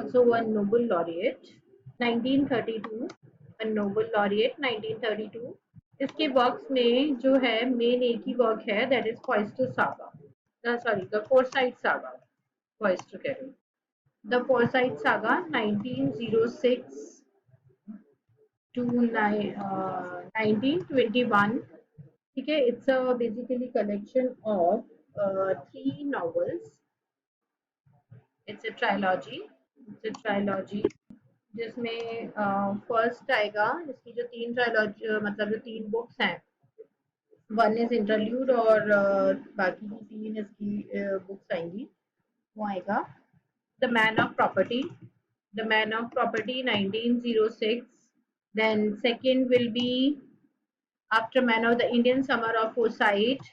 also one Nobel laureate 1932, a Nobel laureate 1932. इसके works में जो है मेन एक ही वर्क है, that is Foyster saga, sorry the Forsyte saga, Foyster कह रही हूँ, द फोरसाइट सागा 1906 to 1921. ठीक है, it's a basically collection of 3 novels. It's a trilogy जिसमें फर्स्ट आएगा, इसकी जो 3 ट्रायलॉजी मतलब जो 3 बुक्स हैं, वन इज इंटरल्यूड और बाकी की 3 इसकी बुक्स आएंगी, वो आएगा the man of property, the man of property 1906. Then second will be Aftermath of the Indian Summer of Foresight,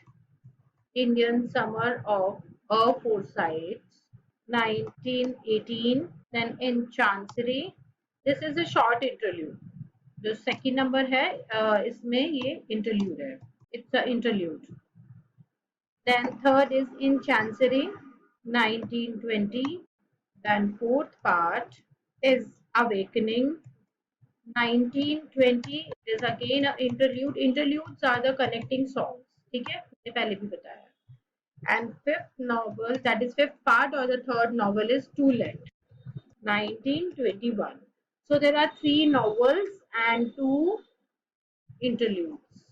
Indian Summer of a Foresight 1918. Then in Chancery, this is a short interlude. जो second number है इसमें ये interlude है, it's a interlude. Then third is in Chancery 1920. Then fourth part is Awakening 1920. Is again an interlude. Interludes are the connecting songs. ठीक है, मैंने पहले भी बताया. And fifth novel, that is fifth part or the third novel, is Too Late 1921. So there are 3 novels and 2 interludes.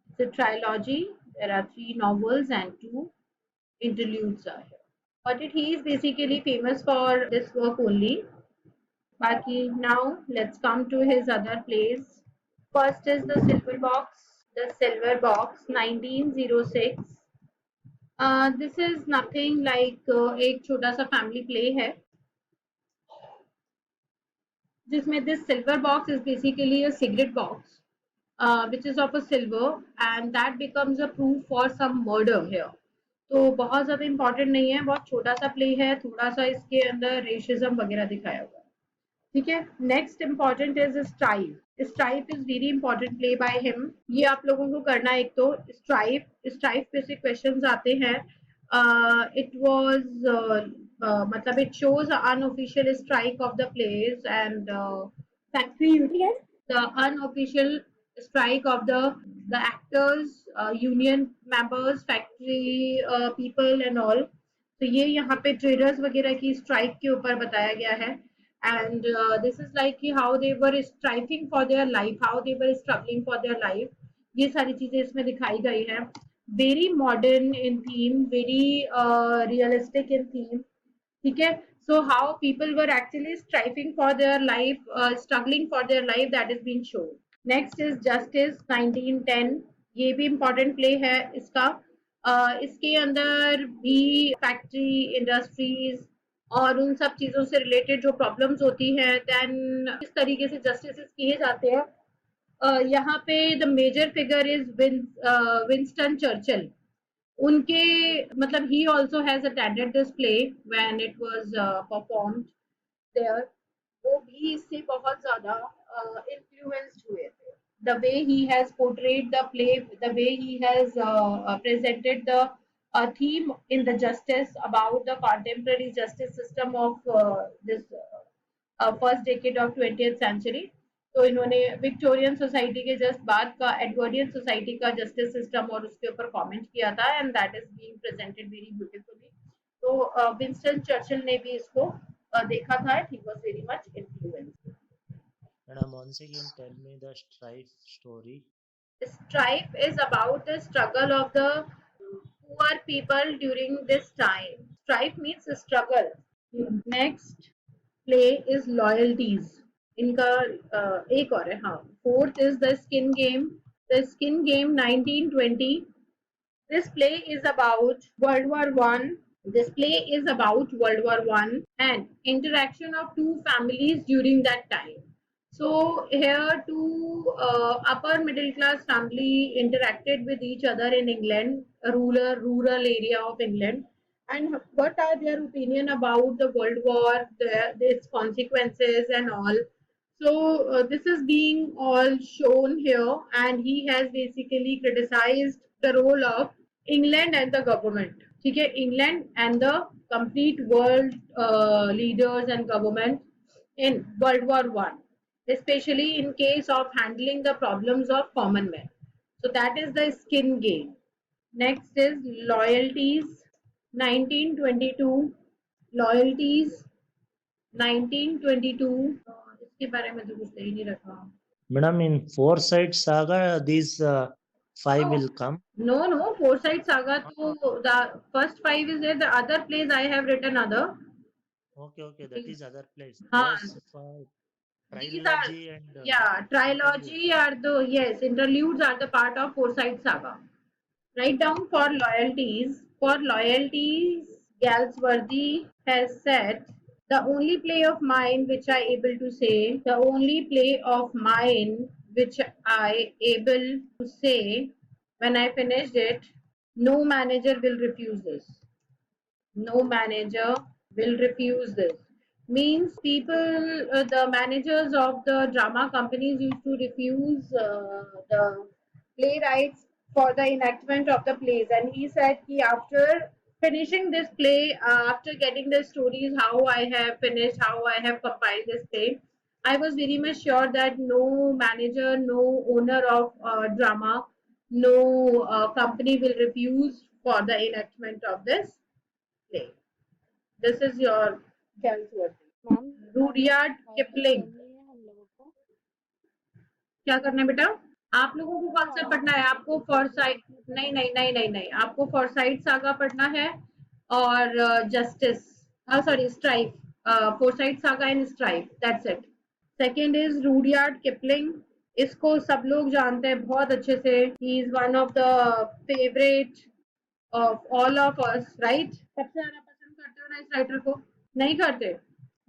It's a trilogy. There are 3 novels and 2 interludes are here. But he is basically famous for this work only. Baki, now let's come to his other plays. First is The Silver Box. The Silver Box 1906. This is nothing like एक छोटा सा family play है जिसमें this silver box is basically a cigarette box which is of a silver and that becomes a proof for some murder here. तो बहुत ज़्यादा important नहीं है, बहुत छोटा सा प्ले है, थोड़ा सा इसके अंदर रेशिज्म वगैरह दिखाया हुआ है. ठीक है, next important is stripe. Stripe is very important play by him. ये आप लोगों को करना है. एक तो स्ट्राइप पे से क्वेश्चंस आते हैं. इट वाज मतलब it shows unofficial strike off the players and factory union, the unofficial strike of the actors, union members, factory people and all. तो ये यहाँ पे ट्रेडर्स वगैरह की स्ट्राइक के ऊपर बताया गया है. And this is like how they were striving for their life, how they were struggling for their life. ये सारी चीजें इसमें दिखाई गई है. Very modern in theme, very realistic in theme. ठीक है, so how people were actually striving for their life, struggling for their life, that is being shown. Next is Justice 1910. ये भी important play है इसका. इसके अंदर भी फैक्ट्री इंडस्ट्रीज और उन सब चीज़ों से रिलेटेड जो प्रॉब्लम्स होती हैं, देन किस तरीके से जस्टिस किए जाते हैं. यहाँ पे the major figure is Winston Churchill. उनके मतलब ही also has attended this play when it was performed there. वो भी इससे बहुत ज़्यादा इन्फ्लुएंस्ड हुए थे. The way he has portrayed the play, the way he has presented the theme in the justice about the contemporary justice system of this first decade of 20th century. तो इन्होंने Victorian society के just बाद का Edwardian society का justice system और उसके ऊपर comment किया था and that is being presented very beautifully. तो विंस्टन चर्चिल ने भी इसको देखा था. He was very much influenced. Madam, once again tell me the strife story. Strife is about the struggle of the poor people during this time. Strife means struggle. Next play is Loyalties. इनका एक और है. हाँ, fourth is The Skin Game. The Skin Game 1920. This play is about World War One. This play is about World War One and interaction of 2 families during that time. So here 2 upper middle class family interacted with each other in England, a rural area of England, and what are their opinion about the World War, its consequences and all. So this is being all shown here, and he has basically criticized the role of England and the government. ठीक है, England and the complete world leaders and government in World War One, especially in case of handling the problems of common men. So that is the skin game. Next is loyalties. 1922 loyalties 1922 इसके बारे में तो कुछ दे ही नहीं रखा. Madam, in Foresight Saga, these five will come. No, Foresight Saga. So the first five is there. The other plays I have written other. Okay, that is other place. हाँ, Those these are, trilogy and yeah, trilogy are the, yes, interludes are the part of Foresight Saga. Write down for loyalties. For loyalties, Galsworthy has said, the only play of mine which I able to say, the only play of mine which I able to say when I finished it, no manager will refuse this. No manager will refuse this. Means people, the managers of the drama companies used to refuse the playwrights for the enactment of the plays. And he said, he after finishing this play, after getting the stories, how I have finished, how I have compiled this play, I was very much sure that no manager, no owner of drama, no company will refuse for the enactment of this play. This is your Galsworthy. Ma'am Rudyard writing Kipling. करनी है हम लोगों को. क्या करना है बेटा? आप लोगों को कौन सा पढ़ना है? आपको फॉरसाइट, नहीं, आपको फॉरसाइट सागा पढ़ना है और justice, sorry, strife, Forsyte saga and strife, that's it. Second is Rudyard Kipling. इसको सब लोग जानते हैं बहुत अच्छे से. He is one of the favourite of all of us, right? सबसे ज्यादा पसंद करते हो ना इस राइटर को? नहीं करते?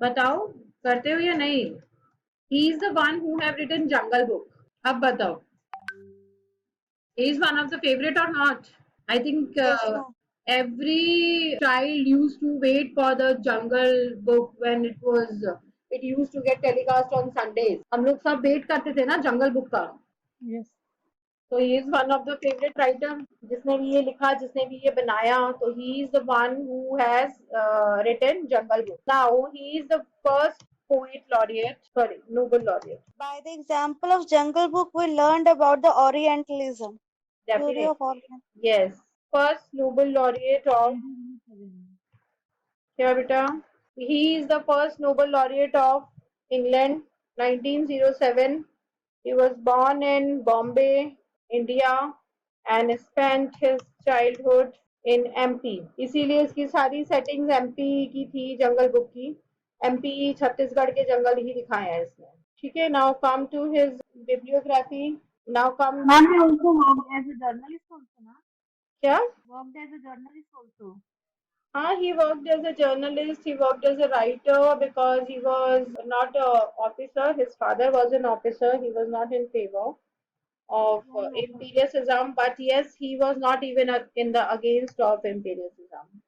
बताओ, करते हो या नहीं? He is the one who have written Jungle Book. अब बताओ, he is one of the favorite or not? I think Yes, ma'am. every child used to wait for the Jungle Book when it used to get telecast on Sundays. हम लोग सब wait करते थे ना जंगल book का. Yes. So he is one of the favorite writer. जिसने भी ये लिखा, जिसने भी ये बनाया, तो he is the one who has written Jungle Book. Now he is the first poet laureate, sorry, Nobel laureate. By the example of Jungle Book, we learned about the Orientalism. Theory Definitely. of Orient. Yes. First Nobel laureate of, क्या बेटा? He is the first Nobel laureate of England, 1907. He was born in Bombay, India, and spent his childhood in MP. इसीलिए इसकी सारी settings MP की थी जंगल book की. MP Chhattisgarh के जंगल ही दिखाए हैं इसमें. ठीक है. Now come to his bibliography. Now come. Ma'am, he also worked as a journalist also, na? क्या? Worked as a journalist also. He worked as a journalist, he worked as a writer because he was not a officer. His father was an officer. He was not in favor of imperialism, but yes, he was not even in the against of imperialism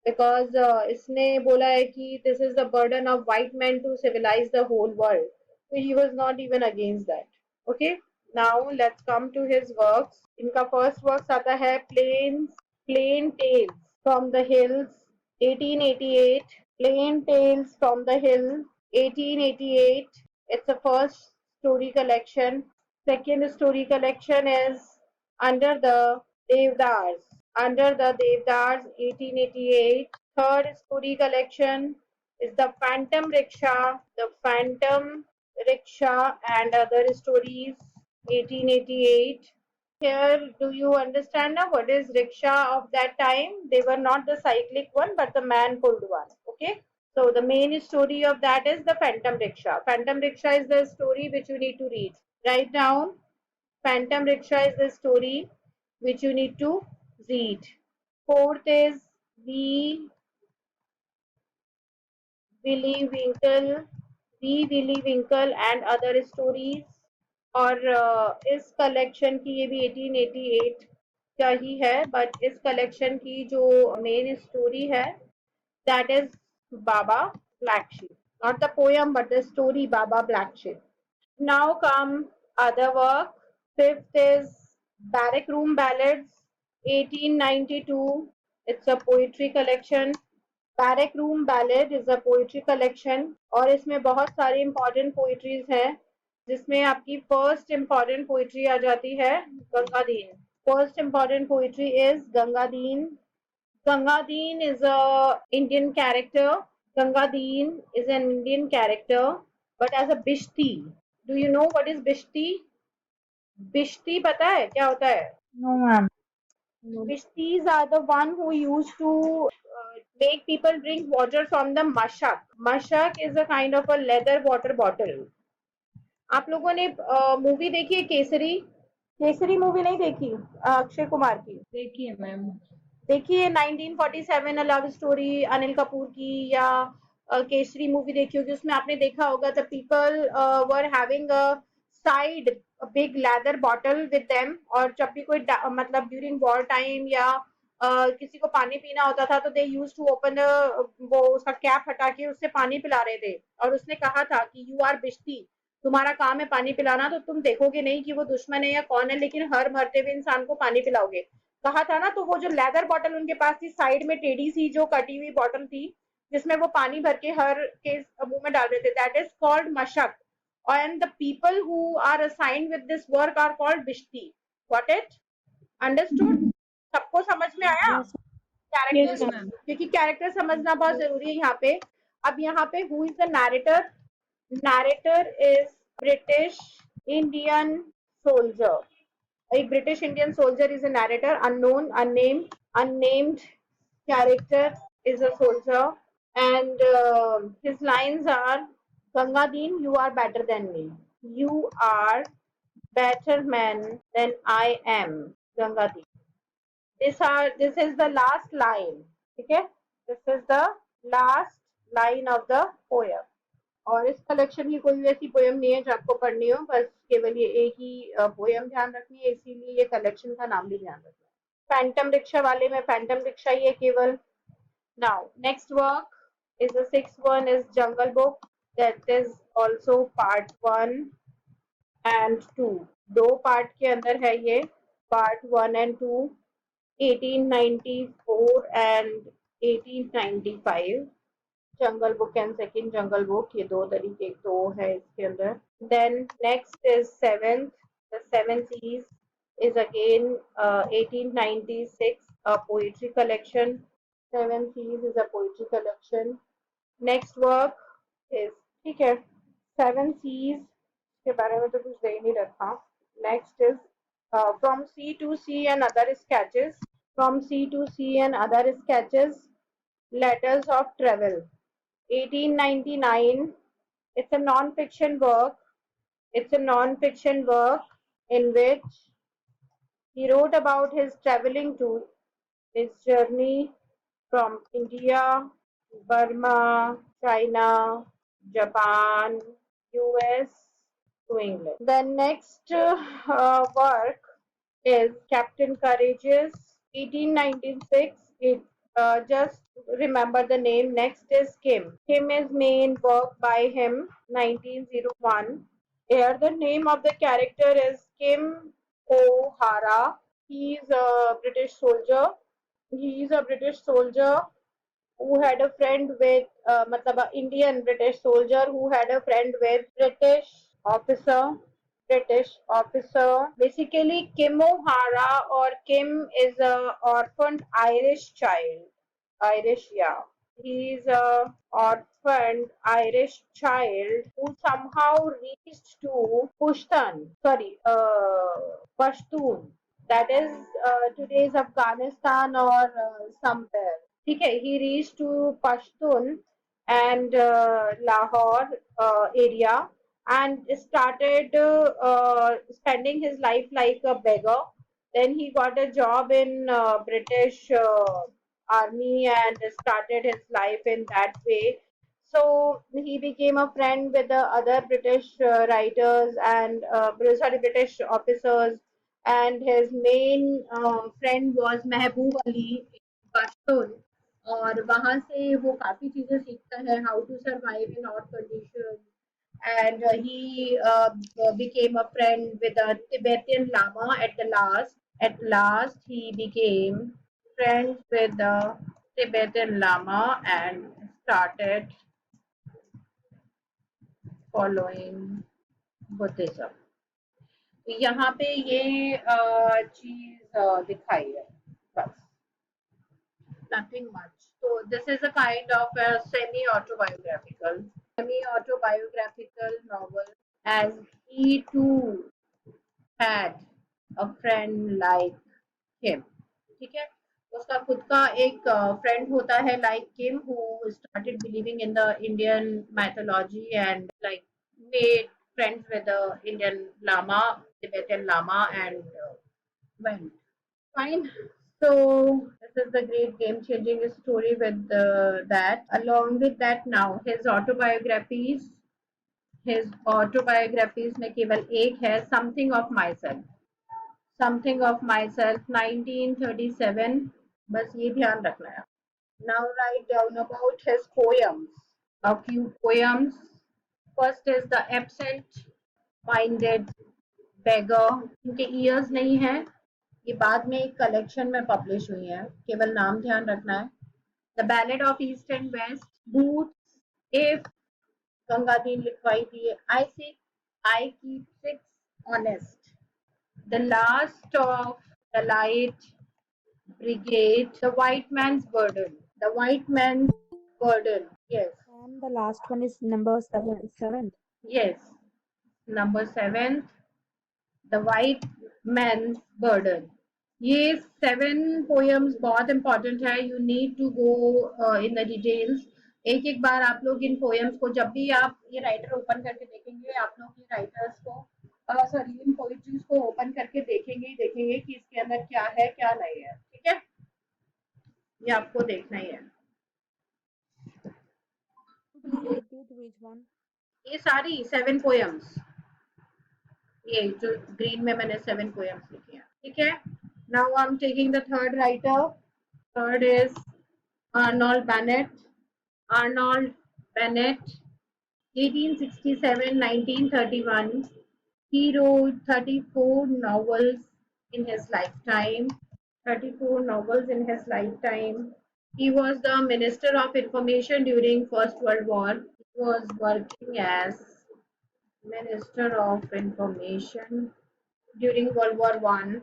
because इसने बोला है कि this is the burden of white men to civilize the whole world. So he was not even against that. Okay, now let's come to his works. इनका first works आता है Plain Tales from the Hills, 1888. Plain Tales from the Hills, 1888. It's the first story collection. Second story collection is Under the Devdars. Under the Devdars, 1888. Third story collection is The Phantom Rickshaw. The Phantom Rickshaw and Other Stories, 1888. Here, do you understand now what is rickshaw of that time? They were not the cyclic one, but the man pulled one. Okay. So the main story of that is the Phantom Rickshaw. Phantom Rickshaw is the story which you need to read. Write down. Phantom Rickshaw is the story which you need to read. Fourth is Wee Willie Winkle and Other Stories. और इस collection की, ये भी 1888 का ही है, but इस collection की जो मेन स्टोरी है that is baa baa black sheep. Not the poem but the story baa baa black sheep. Now come other work. Fifth is Barrack Room Ballads, 1892. It's a poetry collection. Barrack Room Ballad is a poetry collection और इसमें बहुत सारी important poetries हैं जिसमें आपकी first important poetry आ जाती है Gangadin. First important poetry is Gangadeen. Gangadeen is a Indian character. Gangadeen is an Indian character, but as a Bishti. Do you know what is Bishti? Bishti पता है क्या होता है? No, ma'am. Bishtis are the one who used to make people drink water from the mashak. Mashak is a kind of a leather water bottle. आप लोगों ने movie देखी है केसरी? केसरी मूवी नहीं देखी अक्षय कुमार की? देखिए मैम. देखिए 1947 a love story Anil Kapoor की या केसरी मूवी देखी होगी उसमें आपने देखा होगा the people were having a side big leather bottle with them और जब भी कोई मतलब ड्यूरिंग वॉर टाइम या किसी को पानी पीना होता था तो दे यूज टू ओपन वो उसका कैप हटा के उससे पानी पिला रहे थे और उसने कहा था कि यू आर बिश्ती तुम्हारा काम है पानी पिलाना तो तुम देखोगे नहीं कि वो दुश्मन है या कौन है लेकिन हर मरते हुए इंसान को पानी पिलाओगे कहा था ना तो वो जो लेदर बॉटल उनके पास थी साइड में टेढ़ी सी जो कटी हुई बॉटल थी जिसमें वो पानी भर के हर के मुंह में डाल रहे थे दैट इज कॉल्ड मशक and the people who are assigned with this work are called bishti. Got it? Understood? सबको समझ में आया? Yes. Character Yes, ma'am. क्योंकि कैरेक्टर समझना बहुत जरूरी है यहाँ पे. अब यहाँ पे who is the narrator? Narrator is British Indian soldier. A British Indian soldier is a narrator. Unknown, unnamed character is a soldier, and his lines are Gangadeen, you are better than me. You are better man than I am. Gangadeen. This is the last line. ठीक है? This is the last line of the poem. और इस collection की कोई वैसी poem नहीं है जो आपको पढ़नी हो बस केवल ये एक ही पोयम ध्यान रखनी है इसीलिए ये कलेक्शन का नाम भी ध्यान रखना है फैंटम रिक्शा वाले में फैंटम रिक्शा ही है केवल now next work is the six one is Jungle Book that is also part 1 and 2 दो पार्ट के अंदर है ये part 1 and 2 1894 and 1895 Jungle Book and second Jungle Book ये दो तरीके दो है इसके अंदर then next is seventh the seventh series is again 1896 a poetry collection seven series is a poetry collection next work is ठीक है seven seas के बारे में तो कुछ दे ही नहीं रखा next is from sea to sea and other sketches from sea to sea and other sketches letters of travel 1899 it's a non-fiction work in which he wrote about his traveling to his journey from India, Burma, China, Japan, US to England. The next work is Captain Courageous, 1896. It just remember the name. Next is Kim. Kim is main work by him, 1901. Here the name of the character is Kim O'Hara. He is a British soldier. He is a British soldier who had a friend with मतलब a Indian British soldier who had a friend with officer British officer. Basically, Kim O'Hara or Kim is a orphaned Irish child. Irish, yeah. He is a orphaned Irish child who somehow reached to Pashtun. That is today's Afghanistan or somewhere. ठीक है, he reached to Pashtun and Lahore area and started spending his life like a beggar. Then he got a job in British army and started his life in that way. So he became a friend with the other British writers and British officers. And his main friend was Mehboob Ali Pashtun. और वहां से वो काफी चीजें सीखता है how to survive in odd condition and he became a friend with a Tibetan Lama at the last. At last, he became friends with the Tibetan Lama and started following Buddhism. तो यहाँ पे ये चीज दिखाई है बस, nothing much. So this is a kind of a semi-autobiographical novel, as he too had a friend like him. ठीक है, उसका खुद का एक फ्रेंड होता है like him, who started believing in the Indian mythology and like made friends with the Indian Lama, Tibetan Lama, and went. Fine. So this is the great game-changing story with that. Along with that, now his autobiographies में केवल एक है, Something of Myself, 1937. बस ये ध्यान रखना है. Now write down about his poems. A few poems. First is The Absent-Minded Beggar. इनके ईयर्स नहीं है, ये बाद में एक कलेक्शन में पब्लिश हुई है, केवल नाम ध्यान रखना है. The ballad of east and west, boots, if Gunga Din लिखवाई थी, I keep six honest, the last of the light brigade, the white man's burden, yes. And the last one is number seven. Yes, number 7, the white man's burden. ये 7 poems बहुत important है. You need to go in the details. एक एक बार आप लोग इन poems को, जब भी आप ये राइटर ओपन करके देखेंगे, आप लोग ये राइटर्स को सॉरी इन पोइट्रीज को ओपन करके देखेंगे कि इसके अंदर क्या है क्या नहीं है. ठीक है, ये आपको देखना ही है. Repeat which one? ये सारी 7 poems, ये जो ग्रीन में मैंने 7 poems लिखी हैं. ठीक है, now I'm taking the third writer. Third is Arnold Bennett. 1867-1931. He wrote 34 novels in his lifetime. He was the Minister of Information during First World War. He was working as Minister of Information during World War I.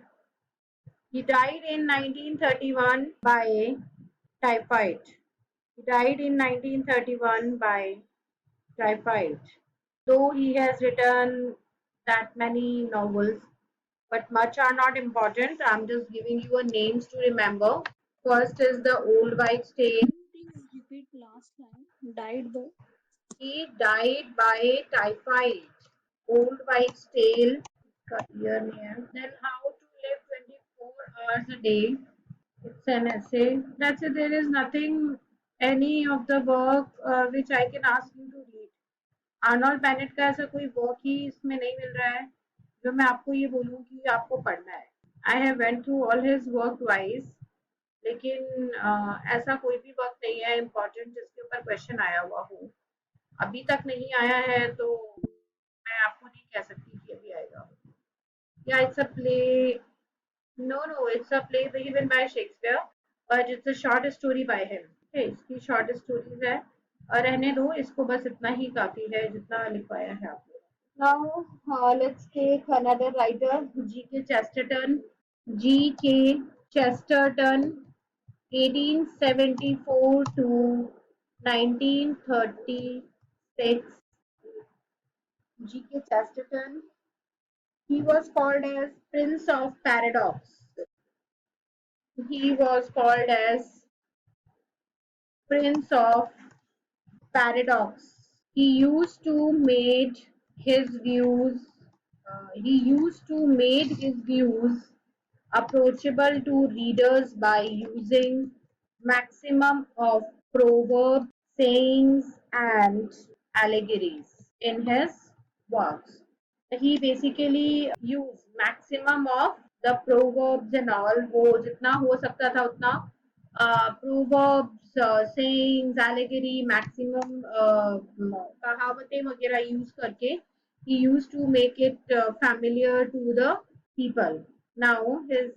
He died in 1931 by typhoid. Though he has written that many novels, but much are not important. I'm just giving you a names to remember. First is The Old Wives' Tale. Please repeat last line. Died by. He died by typhoid. Old Wives' Tale. Then How to Live 24 Hours a Day. It's an essay. That's it. There is nothing, any of the work which I can ask you to read. Arnold Bennett का ऐसा कोई work ही इसमें नहीं मिल रहा है जो मैं आपको ये बोलूँ कि आपको पढ़ना है. I have went through all his work twice, लेकिन ऐसा कोई भी वर्क नहीं है इम्पोर्टेंट जिसके ऊपर क्वेश्चन आया हुआ हो. अभी तक नहीं आया है तो मैं आपको नहीं कह सकती कि अभी आएगा. या it's a play, no it's a play given by Shakespeare, but it's a short story by him. इसकी शॉर्ट स्टोरीज है और रहने दो, इसको बस इतना ही काफी है जितना लिखवाया है आप लोग. Now let's take another writer, G.K. Chesterton, 1874 to 1936. G.K. Chesterton. He was called as Prince of Paradox. He used to made his views approachable to readers by using maximum of proverbs, sayings, and allegories in his works. He basically used maximum of the proverbs and all, वो जितना हो सकता था उतना proverbs, sayings, allegory, maximum कहावतें वगैरह use करके he used to make it familiar to the people. Now his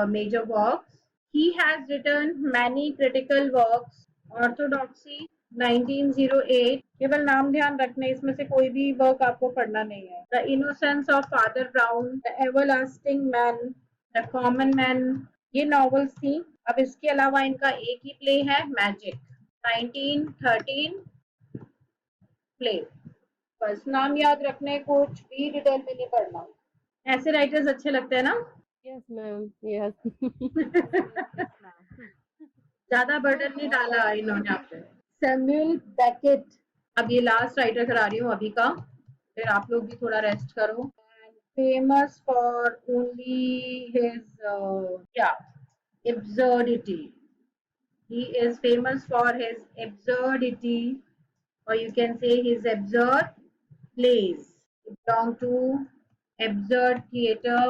major works, He has written many critical works. Orthodoxy 1908, केवल नाम ध्यान रखने, इसमें से कोई भी वर्क आपको पढ़ना नहीं है. The Innocence of Father Brown, The Everlasting Man, The Common Man, ये नॉवेल्स थी. अब इसके अलावा इनका एक ही प्ले है, मैजिक 1913 प्ले. बस नाम याद रखने, कुछ भी डिटेल में नहीं पढ़ना. ऐसे राइटर्स अच्छे लगते हैं ना. Yes, ma'am. Yes. ज्यादा बर्डन नहीं डाला इन्होंने यहाँ पे. Samuel Beckett. अब ये लास्ट राइटर करा रही हूँ अभी का, फिर आप लोग भी थोड़ा रेस्ट करो. फेमस फॉर ओनली हिज क्या absurdity. He is famous for his absurdity, or you can say his absurd plays. It belong to absurd theater.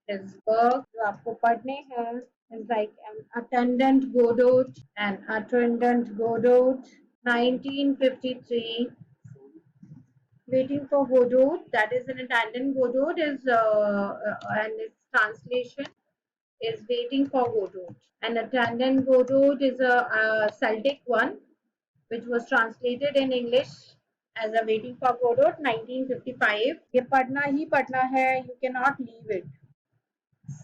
His work जो आपको पढ़ने हैं is like an Attendant Godot and Attendant Godot 1953. Waiting for Godot, that is an Attendant Godot is and its translation is Waiting for Godot. An Attendant Godot is a Celtic one which was translated in English as a Waiting for Godot 1955. ये पढ़ना ही पढ़ना है, you cannot leave it.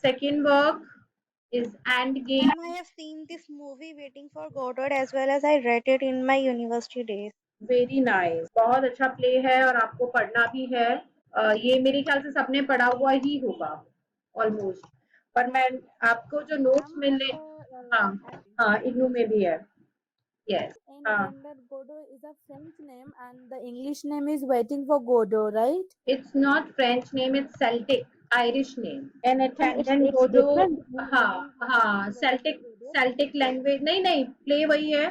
Second work is Endgame. Ma'am, I have seen this movie Waiting for Godot as well as I read it in my university days. Very nice. बहुत अच्छा play है और आपको पढ़ना भी है. ये मेरे ख्याल से सबने पढ़ा हुआ ही होगा ऑलमोस्ट, पर मैं आपको जो नोट्स Ma'am, मिलने. हाँ हाँ, इग्नू में भी है. यस. हाँ, Attendant Godot is a French name and the English name is Waiting for Godot, right? It's not French name, it's Celtic Irish name. An It's attendant Godot. different. हाँ हाँ, Celtic language. नहीं नहीं, play वही है,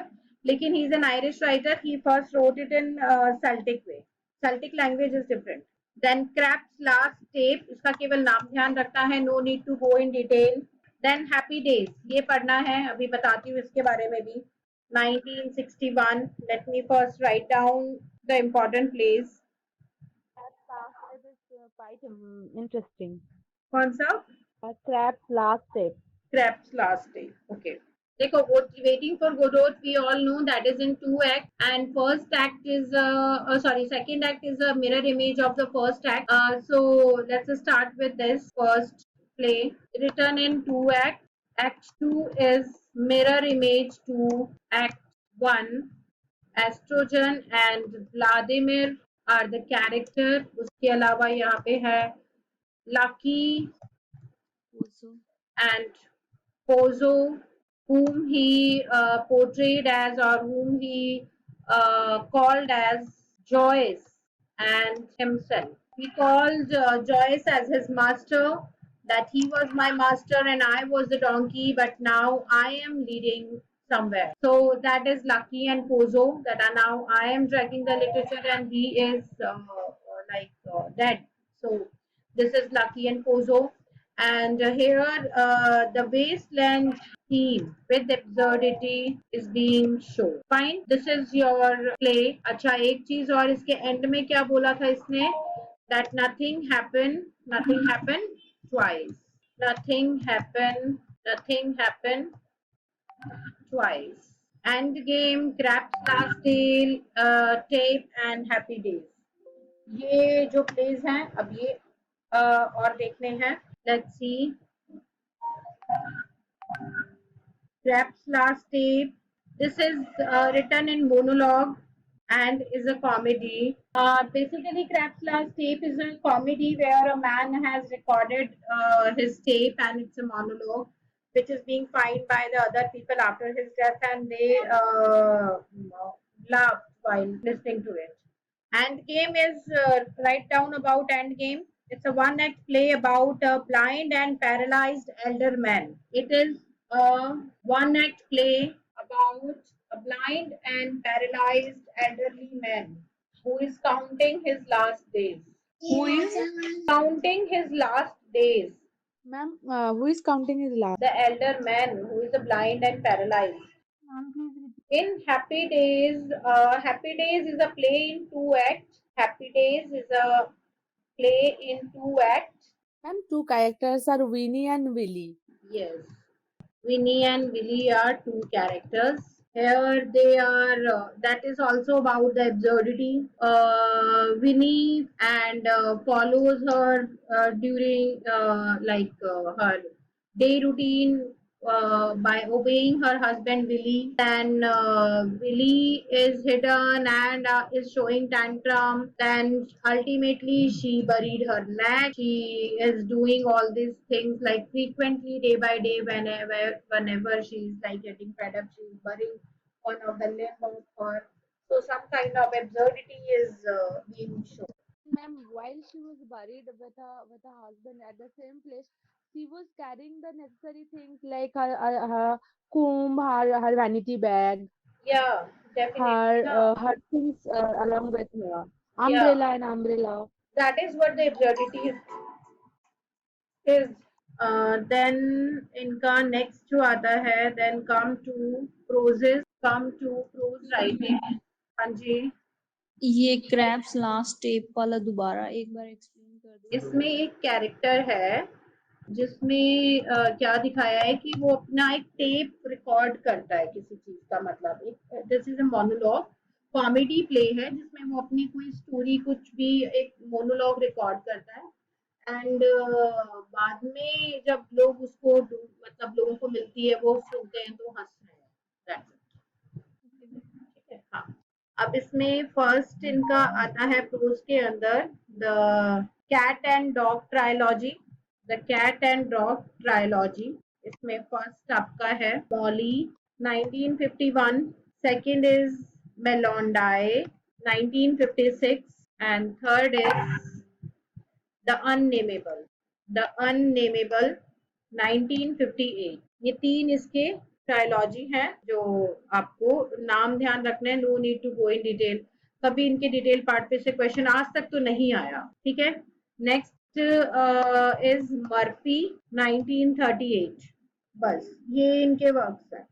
लेकिन he is an Irish writer. He first wrote it in Celtic way. Celtic language is different. Then Krapp's last tape, इसका केवल नाम ध्यान रखना है, no need to go in detail. Then Happy Days, ये पढ़ना है, अभी बताती हूँ इसके बारे में भी. 1961. Let me first write down the important place. It is quite interesting. कौन सा? Crab's last step. Crab's last day. Okay. देखो, Waiting for Godot, we all know that is in 2 acts, and first act is second act is a mirror image of the first act. So let's start with this first play, written in 2 acts. Act 2 is mirror image to Act 1. Estrogen and Vladimir are the character. उसके अलावा यहाँ पे है Lucky and Pozo, whom he portrayed as, or whom he called as Joyce, and himself. He called Joyce as his master, that he was my master and I was the donkey, but now I am leading somewhere. So that is Lucky and Pozo, that are now I am dragging the literature and he is dead. So this is Lucky and Pozo. And here the wasteland theme with absurdity is being shown. Fine, this is your play. अच्छा, एक चीज और, इसके and में क्या बोला था इसने? That nothing happened twice. Nothing happened twice. Endgame, Crab's Last Tale, Tape and Happy Days. ये जो प्लेज हैं अब ये और देखने हैं. Let's see. Crab's Last Tape. This is written in monologue and is a comedy. Basically, Crab's Last Tape is a comedy where a man has recorded his tape and it's a monologue which is being found by the other people after his death, and they laugh while listening to it. Endgame is write down about Endgame. It's a one-act play about a blind and paralyzed elder man. It is a one-act play about a blind and paralyzed elderly man who is counting his last days. Who is? Counting his last days. Ma'am, who is counting his last? The elder man who is a blind and paralyzed. Ma'am, please repeat. In Happy Days, Happy Days is a play in 2 acts. Happy Days is a play in 2 acts. Ma'am, two characters are Winnie and Willie. Yes. Winnie and Willie are two characters. Here they are, that is also about the absurdity. Winnie and follows her during her day routine by obeying her husband Willie. Then Willie is hidden and is showing tantrum. Then ultimately she buried her neck. She is doing all these things like frequently day by day. Whenever she's like getting fed up, she's burying one of the limb of her. So some kind of absurdity is being shown. Ma'am, while she was buried with her husband at the same place, she was carrying the necessary things like her comb, her vanity bag, Yeah, definitely. her No. her things along with her, Yeah, umbrella and umbrella. that is what the absurdity is. Then इनका next जो आता है, then come to prose writing. हाँ जी, ये craps last tape वाला दोबारा एक बार explain कर दो। इसमें एक कैरेक्टर है जिसमें क्या दिखाया है कि वो अपना एक टेप रिकॉर्ड करता है किसी चीज का, मतलब एक this is a monologue comedy play है जिसमें वो अपनी कोई स्टोरी कुछ भी एक मोनोलॉग रिकॉर्ड करता है एंड बाद में जब लोग उसको मतलब लोगों को मिलती है वो सुनते हैं तो हंस रहे हैं। That's it. ठीक है, हाँ। अब इसमें फर्स्ट इनका आता है प्रोज के अंदर the cat and dog trilogy. The cat and dog trilogy, इसमें फर्स्ट आपका है Molloy 1951, second is Malone Dies 1956 and third is the unnamable. The unnamable 1958। ये तीन इसके ट्रायोलॉजी हैं जो आपको नाम ध्यान रखना है, no need to go in detail. कभी इनके डिटेल पार्ट पे से क्वेश्चन आज तक तो नहीं आया। ठीक है, नेक्स्ट इज मर्फी 1938। बस ये इनके वर्क्स हैं।